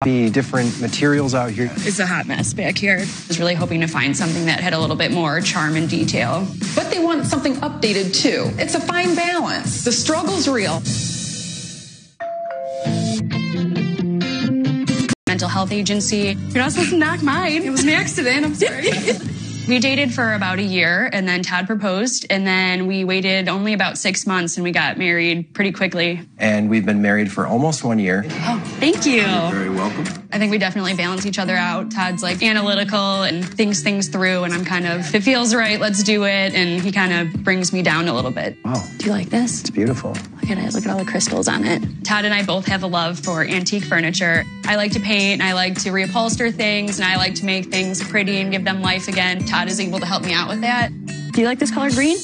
The different materials out here. It's a hot mess back here. I was really hoping to find something that had a little bit more charm and detail. But they want something updated too. It's a fine balance. The struggle's real. Mental health agency. You're not supposed to knock mine. It was an accident. I'm sorry. We dated for about a year, and then Todd proposed, and then we waited only about 6 months, and we got married pretty quickly. And we've been married for almost 1 year. Oh, thank you. You're very welcome. I think we definitely balance each other out. Todd's like analytical and thinks things through, and I'm kind of, if it feels right, let's do it, and he kind of brings me down a little bit. Wow. Do you like this? It's beautiful. Look at it. Look at all the crystals on it. Todd and I both have a love for antique furniture. I like to paint, I like to reupholster things, and I like to make things pretty and give them life again. Todd is able to help me out with that. Do you like this color green?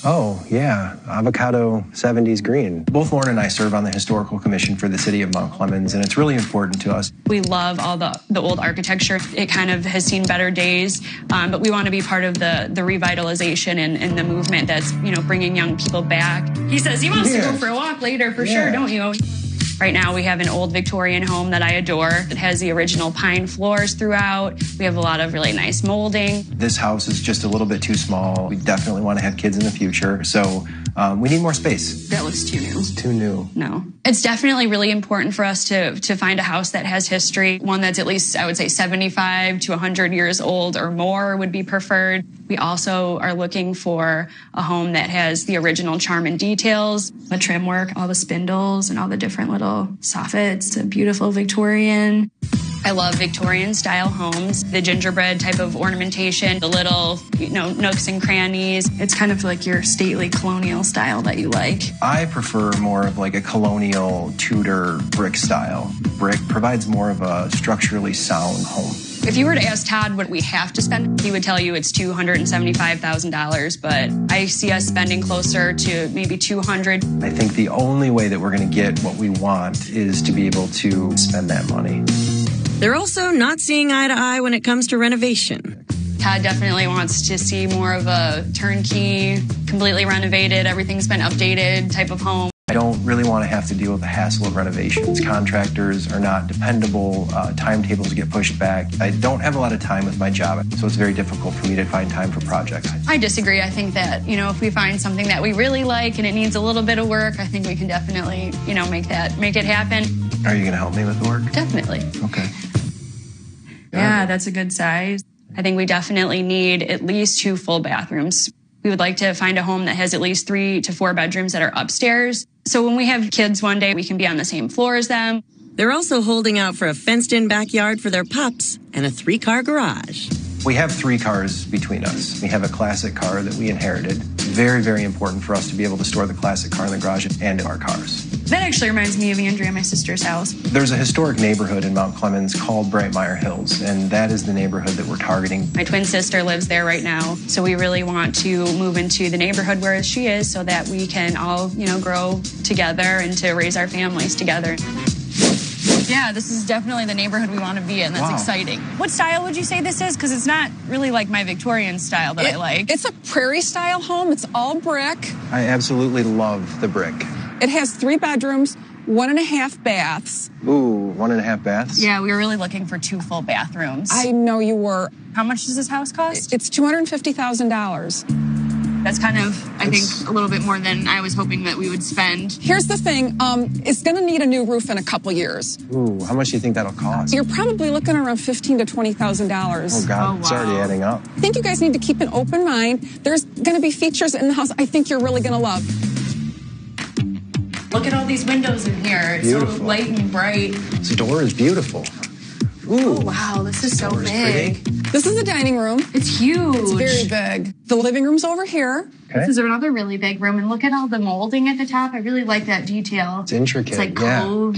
Oh, yeah. Avocado 70s green. Both Lauren and I serve on the Historical Commission for the City of Mount Clemens, and it's really important to us. We love all the old architecture. It kind of has seen better days, but we want to be part of the revitalization and the movement that's, bringing young people back. He says he wants to go for a walk later for sure, don't you? Right now, we have an old Victorian home that I adore. It has the original pine floors throughout. We have a lot of really nice molding. This house is just a little bit too small. We definitely want to have kids in the future, so we need more space. That looks too new. It's too new. No. It's definitely really important for us to find a house that has history, one that's at least, I would say, 75 to 100 years old or more would be preferred. We also are looking for a home that has the original charm and details, the trim work, all the spindles and all the different little soffits, a beautiful Victorian. I love Victorian style homes, the gingerbread type of ornamentation, the little, nooks and crannies. It's kind of like your stately colonial style that you like. I prefer more of like a colonial Tudor brick style. Brick provides more of a structurally sound home. If you were to ask Todd what we have to spend, he would tell you it's $275,000, but I see us spending closer to maybe $200,000. I think the only way that we're going to get what we want is to be able to spend that money. They're also not seeing eye to eye when it comes to renovation. Todd definitely wants to see more of a turnkey, completely renovated, everything's been updated type of home. I don't really want to have to deal with the hassle of renovations. Contractors are not dependable. Timetables get pushed back. I don't have a lot of time with my job, so it's very difficult for me to find time for projects. I disagree. I think that, if we find something that we really like and it needs a little bit of work, I think we can definitely, make it happen. Are you going to help me with the work? Definitely. Okay. Yeah, that's a good size. I think we definitely need at least 2 full bathrooms. We would like to find a home that has at least 3 to 4 bedrooms that are upstairs. So when we have kids one day, we can be on the same floor as them. They're also holding out for a fenced-in backyard for their pups and a 3-car garage. We have 3 cars between us. We have a classic car that we inherited. Very, very important for us to be able to store the classic car in the garage and in our cars. That actually reminds me of Andrea, my sister's house. There's a historic neighborhood in Mount Clemens called Brightmeyer Hills, and that is the neighborhood that we're targeting. My twin sister lives there right now, so we really want to move into the neighborhood where she is so that we can all, grow together and to raise our families together. Yeah, this is definitely the neighborhood we want to be in. That's exciting. What style would you say this is? Because it's not really like my Victorian style that I like. It's a prairie-style home. It's all brick. I absolutely love the brick. It has 3 bedrooms, 1.5 baths. Ooh, 1.5 baths? Yeah, we were really looking for 2 full bathrooms. I know you were. How much does this house cost? It's $250,000. That's kind of, I think, a little bit more than I was hoping that we would spend. Here's the thing. It's going to need a new roof in a couple years. Ooh, how much do you think that'll cost? You're probably looking around $15,000 to $20,000. Oh, God, It's already adding up. I think you guys need to keep an open mind. There's going to be features in the house I think you're really going to love. Look at all these windows in here. It's beautiful. So light and bright. This door is beautiful. Ooh. Oh, wow, this is so big. This is the dining room. It's huge. It's very big. The living room's over here. Okay. This is another really big room. And look at all the molding at the top. I really like that detail. It's intricate. It's like cove.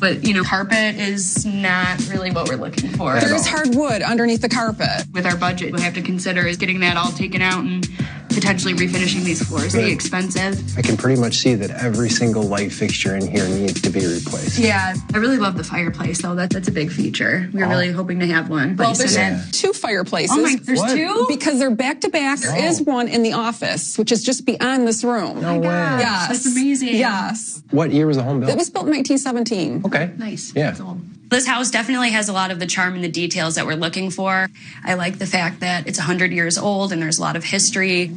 But, carpet is not really what we're looking for. There's hardwood underneath the carpet. With our budget, we have to consider is getting that all taken out and potentially refinishing these floors would be expensive. I can pretty much see that every single light fixture in here needs to be replaced. Yeah, I really love the fireplace, though. That's a big feature. We were really hoping to have one. Well, there's two fireplaces. Oh my, there's two? Because they're back to back. There is one in the office, which is just beyond this room. No way. Yes. That's amazing. Yes. What year was the home built? It was built in 1917. Okay. Nice. Yeah. That's old. This house definitely has a lot of the charm and the details that we're looking for. I like the fact that it's 100 years old and there's a lot of history.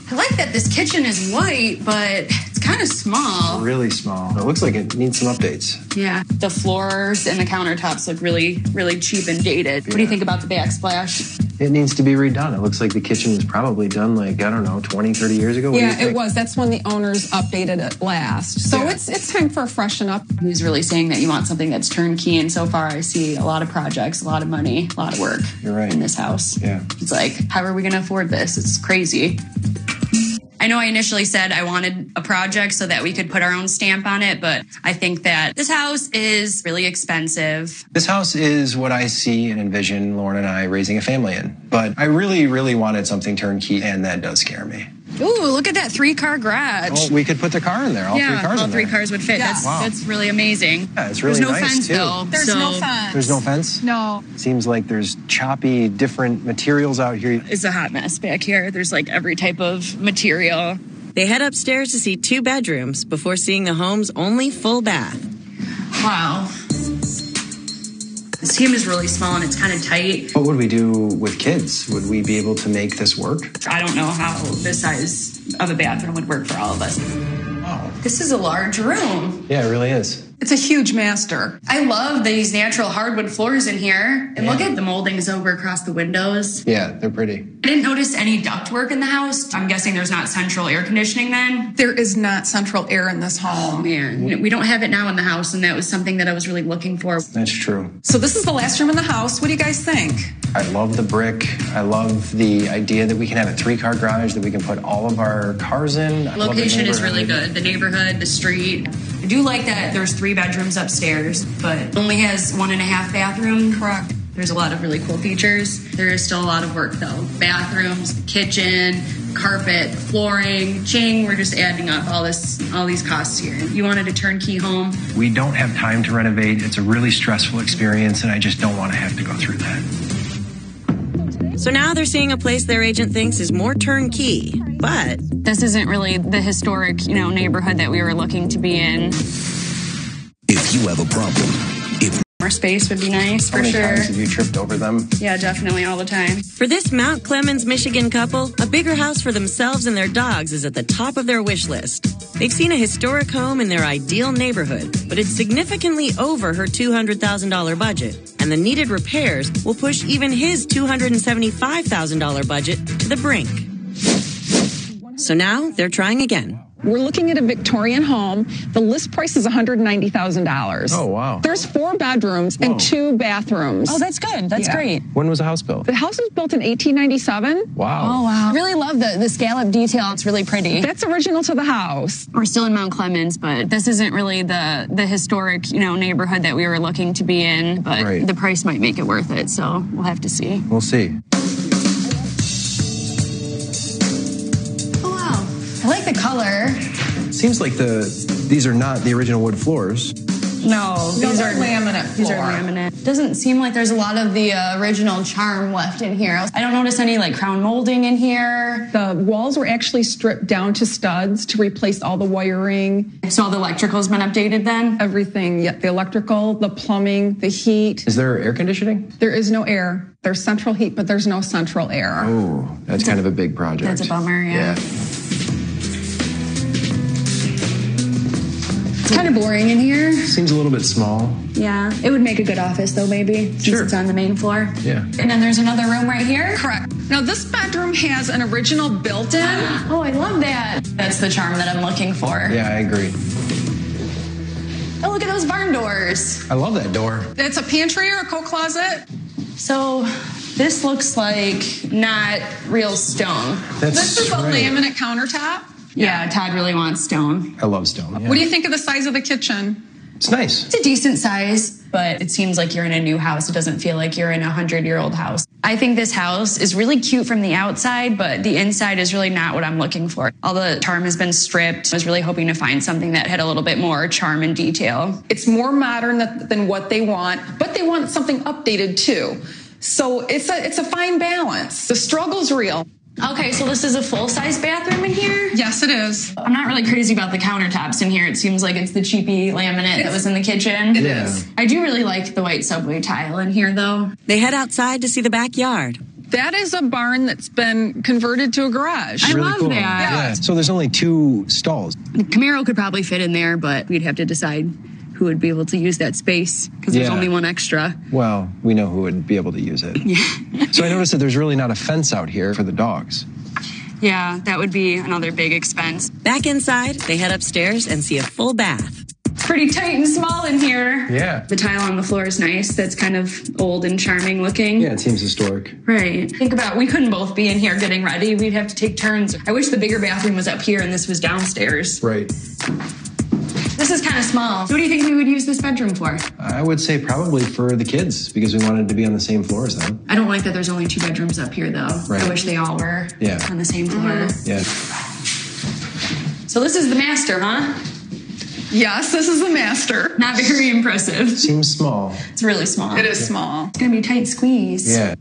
I like that this kitchen is white, but it's kind of small. Really small. It looks like it needs some updates. Yeah. The floors and the countertops look really, really cheap and dated. What do you think about the backsplash? It needs to be redone. It looks like the kitchen was probably done like, I don't know, 20, 30 years ago. What do you Yeah, think? it was. That's when the owners updated it last. So Yeah. it's time for a freshen up. Who's really saying that you want something that's turnkey? And so far, I see a lot of projects, a lot of money, a lot of work You're right. in this house. Yeah. It's like, how are we going to afford this? It's crazy. I know I initially said I wanted a project so that we could put our own stamp on it, but I think that this house is really expensive. This house is what I see and envision Lauren and I raising a family in. But I really, really wanted something turnkey, and that does scare me. Ooh, look at that 3-car garage. Oh, we could put the car in there. All three cars all in three there. cars would fit. Yeah. That's really amazing. Yeah, it's really There's no nice, fence, too. though. There's no fence. There's no fence? No. Seems like there's choppy, different materials out here. It's a hot mess back here. There's like every type of material. They head upstairs to see 2 bedrooms before seeing the home's only full bath. Wow. This team is really small and it's kind of tight. What would we do with kids? Would we be able to make this work? I don't know how this size of a bathroom would work for all of us. Wow. This is a large room. Yeah, it really is. It's a huge master. I love these natural hardwood floors in here. And look at the moldings over across the windows. Yeah, they're pretty. I didn't notice any ductwork in the house. I'm guessing there's not central air conditioning then. There is not central air in this home. Man, we don't have it now in the house, and that was something that I was really looking for. That's true. So this is the last room in the house. What do you guys think? I love the brick. I love the idea that we can have a 3-car garage that we can put all of our cars in. I love the Location is really neighborhood. good. The neighborhood, the street. I do like that there's 3 bedrooms upstairs, but only has 1.5 bathrooms. Correct. There's a lot of really cool features. There is still a lot of work though. Bathrooms, the kitchen, carpet, flooring, ching. We're just adding up all these costs here. You wanted a turnkey home. We don't have time to renovate. It's a really stressful experience, and I just don't want to have to go through that. So now they're seeing a place their agent thinks is more turnkey, but This isn't really the historic, neighborhood that we were looking to be in. If you have a problem, More space would be nice How for many sure. times have you tripped over them? Yeah, definitely all the time. for this Mount Clemens, Michigan couple, a bigger house for themselves and their dogs is at the top of their wish list. They've seen a historic home in their ideal neighborhood, but it's significantly over her $200,000 budget. And the needed repairs will push even his $275,000 budget to the brink. So now they're trying again. We're looking at a Victorian home. The list price is $190,000. Oh, wow. There's 4 bedrooms and 2 bathrooms. Oh, that's good. That's Yeah. great. When was the house built? The house was built in 1897. Wow. Oh, wow. I really love the scallop detail. It's really pretty. That's original to the house. We're still in Mount Clemens, but this isn't really the historic, neighborhood that we were looking to be in, but Right. the price might make it worth it, so we'll have to see. We'll see. Oh, wow. I like the color. Seems like these are not the original wood floors. No, These are laminate These are floor. laminate. Doesn't seem like there's a lot of the original charm left in here. I don't notice any crown molding in here. The walls were actually stripped down to studs to replace all the wiring, So all the electrical's been updated then? everything. The electrical, the plumbing, the heat. Is there air conditioning? There is no air. There's central heat, but there's no central air. Oh, that's kind of a big project. That's a bummer, yeah. It's kind of boring in here. Seems a little bit small. Yeah, it would make a good office though, maybe. Since Sure. it's on the main floor. Yeah. And then there's another room right here. Correct. Now, this bedroom has an original built-in. Oh, I love that. That's the charm that I'm looking for. Yeah, I agree. Oh, look at those barn doors. I love that door. It's a pantry or a coat closet. So this looks like not real stone. That's This is a right. laminate countertop. Yeah, Todd really wants stone. I love stone. Yeah. What do you think of the size of the kitchen? It's nice. It's a decent size, but it seems like you're in a new house. It doesn't feel like you're in a 100-year-old house. I think this house is really cute from the outside, but the inside is really not what I'm looking for. All the charm has been stripped. I was really hoping to find something that had a little bit more charm and detail. It's more modern than what they want, but they want something updated too. So it's a fine balance. The struggle's real. Okay, so this is a full-size bathroom in here? Yes, it is. I'm not really crazy about the countertops in here. It seems like it's the cheapy laminate that was in the kitchen. It is. I do really like the white subway tile in here, though. They head outside to see the backyard. That is a barn that's been converted to a garage. I Really love cool. that. Yeah. So there's only 2 stalls. The Camaro could probably fit in there, but we'd have to decide who would be able to use that space because there's Yeah. only one extra. Well, we know who would be able to use it. So I noticed that there's really not a fence out here for the dogs. Yeah, that would be another big expense. Back inside, they head upstairs and see a full bath. Pretty tight and small in here. Yeah. The tile on the floor is nice. That's kind of old and charming looking. Yeah, it seems historic. Right. Think about, we couldn't both be in here getting ready. We'd have to take turns. I wish the bigger bathroom was up here and this was downstairs. Right. This is kind of small. What do you think we would use this bedroom for? I would say probably for the kids because we wanted to be on the same floor as them. I don't like that there's only 2 bedrooms up here, though. Right. I wish they all were on the same floor. Yeah. So this is the master, huh? Yes, this is the master. Not very impressive. Seems small. It's really small. It is small. It's gonna be a tight squeeze. Yeah.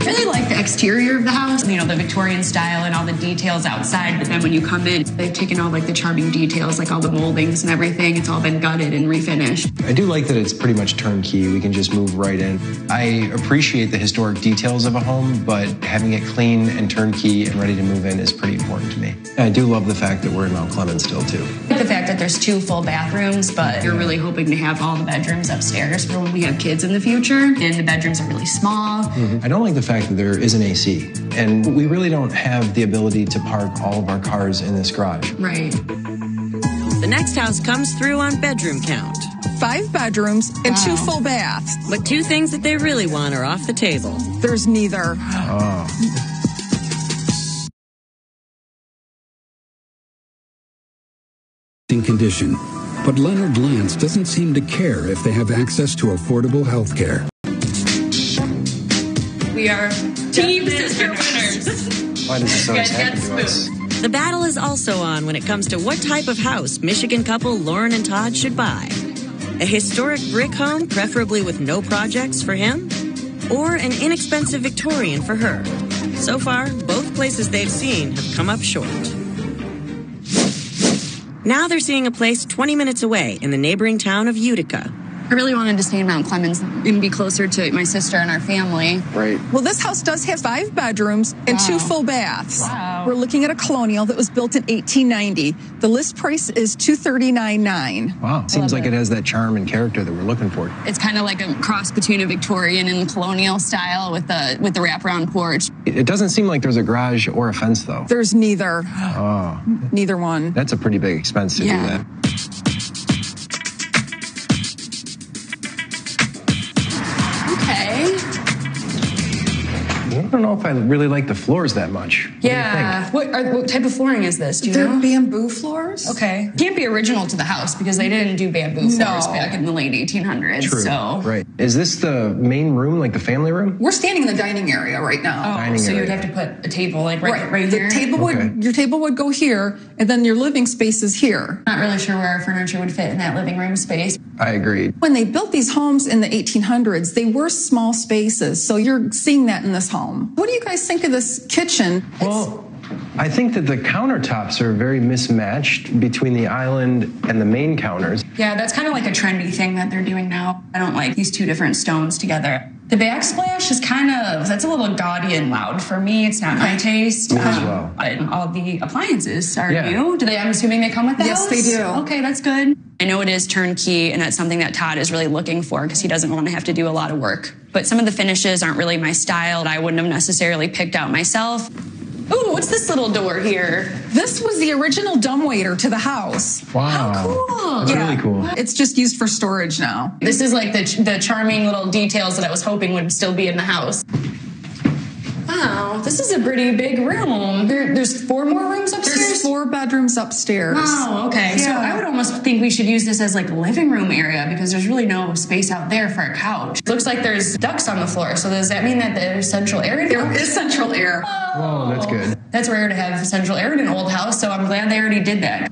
I really like the exterior of the house. You know, the Victorian style and all the details outside. But then when you come in, they've taken all like the charming details, like all the moldings and everything. It's all been gutted and refinished. I do like that it's pretty much turnkey. We can just move right in. I appreciate the historic details of a home, but having it clean and turnkey and ready to move in is pretty important to me. And I do love the fact that we're in Mount Clemens still, too. The fact that there's 2 full bathrooms, but you're really hoping to have all the bedrooms upstairs for when we have kids in the future. And the bedrooms are really small. I don't like the fact that there is an AC. And we really don't have the ability to park all of our cars in this garage. Right. The next house comes through on bedroom count. 5 bedrooms and 2 full baths. But 2 things that they really want are off the table. There's neither. Condition, but Leonard Lance doesn't seem to care if they have access to affordable health care. We are team sister winners. Why does this always Guys, happen to that's us? The battle is also on when it comes to what type of house Michigan couple Lauren and Todd should buy. A historic brick home, preferably with no projects for him, or an inexpensive Victorian for her. So far, both places they've seen have come up short. Now they're seeing a place 20 minutes away in the neighboring town of Utica. I really wanted to stay in Mount Clemens and be closer to my sister and our family. Right. Well, this house does have 5 bedrooms and 2 full baths. Wow. We're looking at a colonial that was built in 1890. The list price is $239,900. Wow. Seems like it has that charm and character that we're looking for. It's kind of like a cross between a Victorian and colonial style with the wraparound porch. It doesn't seem like there's a garage or a fence, though. There's neither. Oh, Neither one. that's a pretty big expense to do Yeah. that. Okay. I don't know if I really like the floors that much. What do you Yeah. What type of flooring is this? Do you They're know? bamboo floors. Okay. Can't be original to the house because they didn't do bamboo floors back in the late 1800s. True. So. Right. Is this the main room, like the family room? We're standing in the dining area right now. Oh, Dining so area. you'd have to put a table like right The here. table would Okay. your table would go here, and then your living space is here. Not really sure where our furniture would fit in that living room space. I agree. When they built these homes in the 1800s, they were small spaces. So you're seeing that in this home. What do you guys think of this kitchen? Well, I think that the countertops are very mismatched between the island and the main counters. Yeah, that's kind of like a trendy thing that they're doing now. I don't like these 2 different stones together. The backsplash is that's a little gaudy and loud for me. It's not my taste. Me as well. But all the appliances are Yeah. new. I'm assuming they come with the Yes, house? they do. Okay, that's good. I know it is turnkey, and that's something that Todd is really looking for because he doesn't want to have to do a lot of work. But some of the finishes aren't really my style. I wouldn't have necessarily picked out myself. Ooh, what's this little door here? This was the original dumbwaiter to the house. Wow. How cool. That's really cool. It's just used for storage now. This is like the charming little details that I was hoping would still be in the house. Wow, this is a pretty big room. There's 4 more rooms upstairs? There's 4 bedrooms upstairs. Oh, okay. So I would almost think we should use this as like a living room area because there's really no space out there for a couch. Looks like there's ducts on the floor. So does that mean that there's central air in the There house? is central air. Oh, that's good. That's rare to have central air in an old house, so I'm glad they already did that.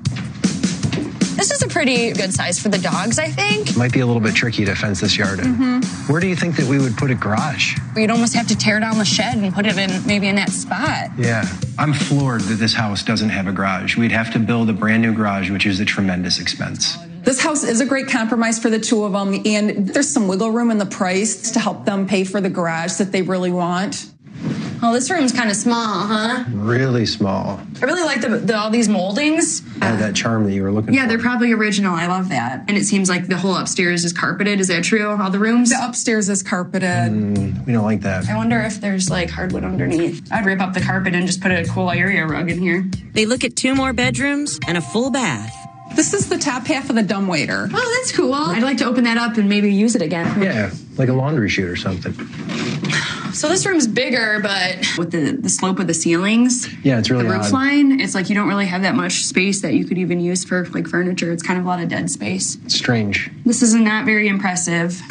This is a pretty good size for the dogs, I think. Might be a little bit tricky to fence this yard in. Where do you think that we would put a garage? We'd almost have to tear down the shed and put it in maybe in that spot. Yeah. I'm floored that this house doesn't have a garage. We'd have to build a brand new garage, which is a tremendous expense. This house is a great compromise for the 2 of them, and there's some wiggle room in the price to help them pay for the garage that they really want. Oh, this room's kind of small, huh? Really small. I really like all these moldings. Had that charm that you were looking for. Yeah, they're probably original. I love that. And it seems like the whole upstairs is carpeted. Is that true? All the rooms? The upstairs is carpeted. We don't like that. I wonder if there's like hardwood underneath. I'd rip up the carpet and just put a cool area rug in here. They look at 2 more bedrooms and a full bath. This is the top half of the dumbwaiter. Oh, that's cool. I'd like to open that up and maybe use it again. Yeah, like a laundry chute or something. So this room's bigger, but with the slope of the ceilings, Yeah, it's really the roof odd. line, it's like you don't really have that much space that you could even use for like furniture. It's kind of a lot of dead space. It's strange. This is not very impressive.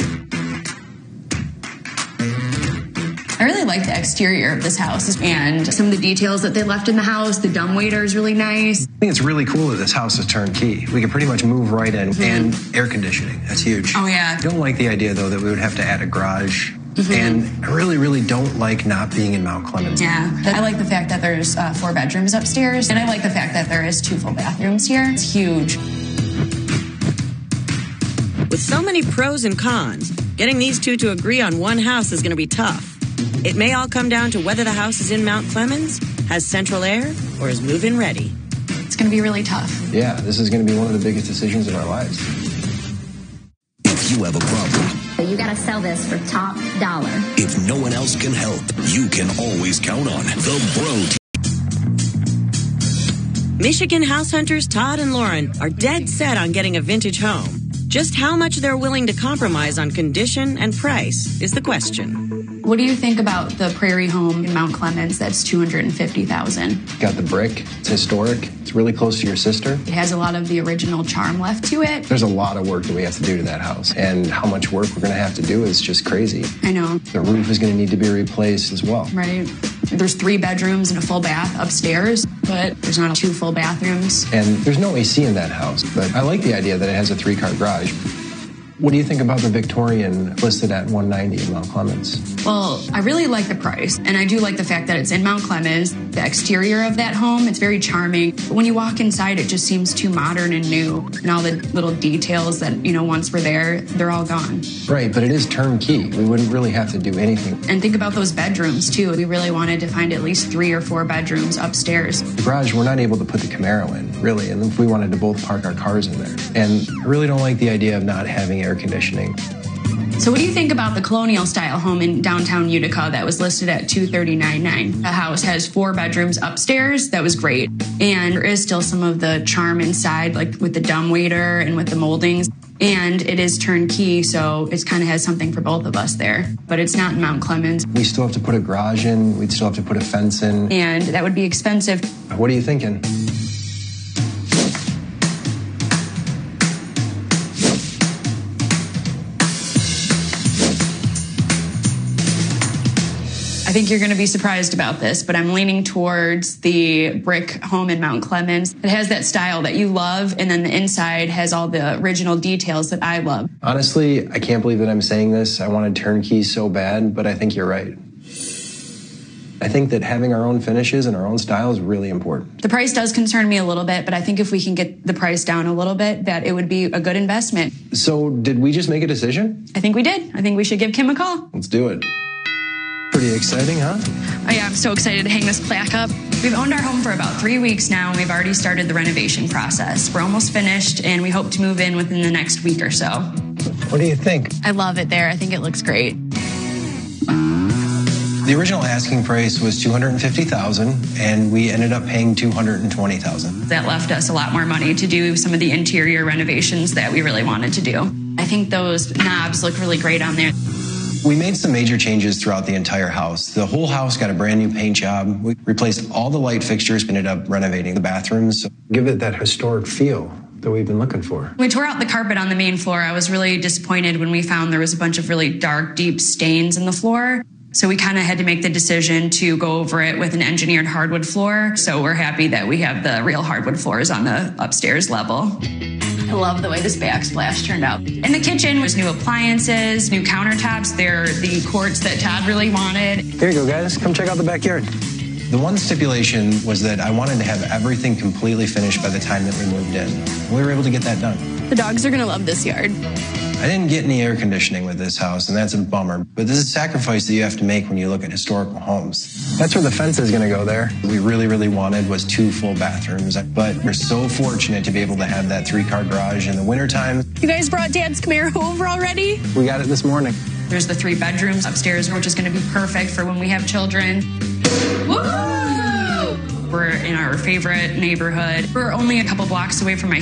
I really like the exterior of this house and some of the details that they left in the house. The dumbwaiter is really nice. I think it's really cool that this house is turnkey. We can pretty much move right in, and air conditioning. That's huge. Oh, yeah. I don't like the idea, though, that we would have to add a garage. And I really, really don't like not being in Mount Clemens. Yeah, I like the fact that there's 4 bedrooms upstairs, and I like the fact that there is 2 full bathrooms here. It's huge. With so many pros and cons, getting these 2 to agree on one house is going to be tough. It may all come down to whether the house is in Mount Clemens, has central air, or is move-in ready. It's going to be really tough. Yeah, this is going to be one of the biggest decisions of our lives. If you have a problem, You gotta sell this for top dollar. if no one else can help, you can always count on the Bro. Michigan house hunters Todd and Lauren are dead set on getting a vintage home. Just how much they're willing to compromise on condition and price is the question. What do you think about the Prairie home in Mount Clemens that's $250,000? Got the brick. It's historic. It's really close to your sister. It has a lot of the original charm left to it. There's a lot of work that we have to do to that house. And how much work we're going to have to do is just crazy. I know, The roof is going to need to be replaced as well. right? There's 3 bedrooms and a full bath upstairs, but there's not 2 full bathrooms. And there's no AC in that house, but I like the idea that it has a 3-car garage. What do you think about the Victorian listed at $190 in Mount Clemens? Well, I really like the price, and I do like the fact that it's in Mount Clemens. The exterior of that home, it's very charming. But when you walk inside, it just seems too modern and new, and all the little details that, once were there, they're all gone. Right, but it is turnkey. We wouldn't really have to do anything. And think about those bedrooms, too. We really wanted to find at least 3 or 4 bedrooms upstairs. The garage, we're not able to put the Camaro in, really, and if we wanted to both park our cars in there. And I really don't like the idea of not having air conditioning. So what do you think about the colonial style home in downtown Utica that was listed at $239,900? The house has 4 bedrooms upstairs. That was great. And there is still some of the charm inside, like with the dumbwaiter and with the moldings. And it is turnkey, so it kind of has something for both of us there. But it's not in Mount Clemens, We still have to put a garage in. We'd still have to put a fence in. and that would be expensive. What are you thinking? I think you're going to be surprised about this, but I'm leaning towards the brick home in Mount Clemens. It has that style that you love, and then the inside has all the original details that I love. Honestly, I can't believe that I'm saying this. I wanted turnkey so bad, but I think you're right. I think that having our own finishes and our own style is really important. The price does concern me a little bit, but I think if we can get the price down a little bit, that it would be a good investment. So did we just make a decision? I think we did. I think we should give Kim a call. Let's do it. Pretty exciting, huh? Oh yeah, I'm so excited to hang this plaque up. We've owned our home for about 3 weeks now, and we've already started the renovation process. We're almost finished, and we hope to move in within the next week or so. What do you think? I love it there. I think it looks great. The original asking price was $250,000, and we ended up paying $220,000. That left us a lot more money to do some of the interior renovations that we really wanted to do. I think those knobs look really great on there. We made some major changes throughout the entire house. The whole house got a brand new paint job. We replaced all the light fixtures, ended up renovating the bathrooms. Give it that historic feel that we've been looking for. We tore out the carpet on the main floor. I was really disappointed when we found there was a bunch of really dark, deep stains in the floor. So we kind of had to make the decision to go over it with an engineered hardwood floor. So we're happy that we have the real hardwood floors on the upstairs level. I love the way this backsplash turned out. In the kitchen was new appliances, new countertops. They're the quartz that Todd really wanted. Here you go, guys. Come check out the backyard. The one stipulation was that I wanted to have everything completely finished by the time that we moved in. We were able to get that done. The dogs are going to love this yard. I didn't get any air conditioning with this house, and that's a bummer. But this is a sacrifice that you have to make when you look at historical homes. That's where the fence is going to go there. We really wanted was 2 full bathrooms, but we're so fortunate to be able to have that 3-car garage in the wintertime. You guys brought Dad's Camaro over already? We got it this morning. There's the 3 bedrooms upstairs, which is going to be perfect for when we have children. Woo! We're in our favorite neighborhood. We're only a couple blocks away from my